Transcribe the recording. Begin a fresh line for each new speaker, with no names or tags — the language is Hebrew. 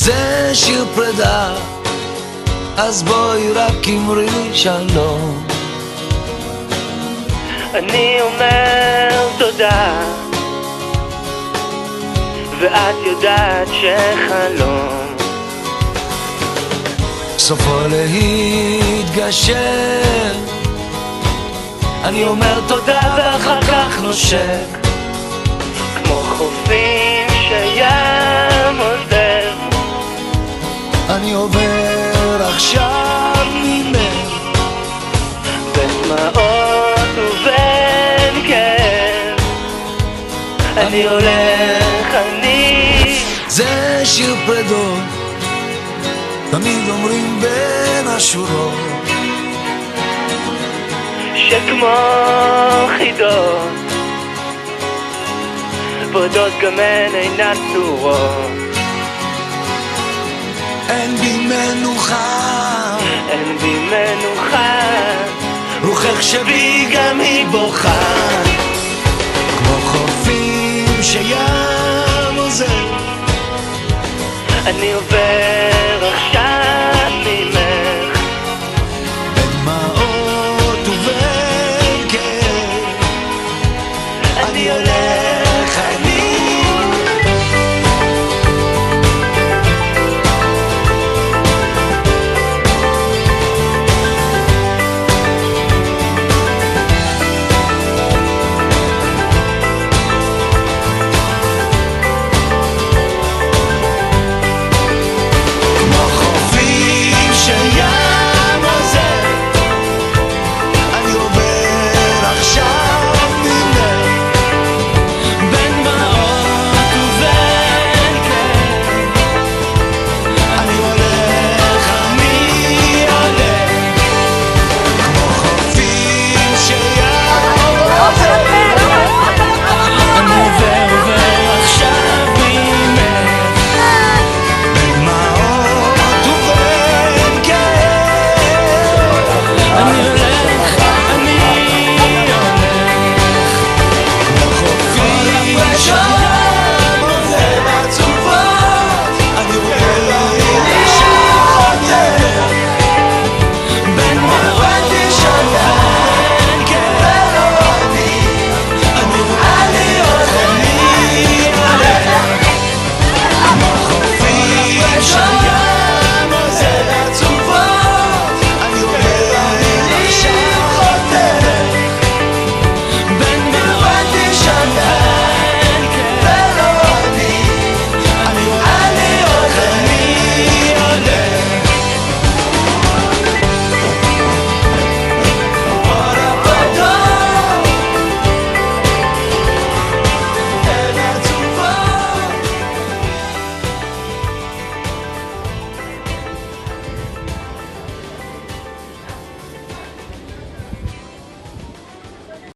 זה שיר פרידה, אז בואי רק אמרי שלום.
אני אומר תודה, ואת יודעת שחלום
סופו להתגשר. אני אומר תודה ואחר כך נושק,
כמו חופים שים עוזב.
אני עובר עכשיו ממך
בין דמעות ובין כאב. אני הולך,
זה שיר פרדות, תמיד אומרים בין השורות,
שכמו חידות בודות גם הן אינן צורות.
אין בי מנוחה,
אין בי מנוחה,
רוחך שבי גם היא בוכה, כמו חופים שים עוזב.
אני עובר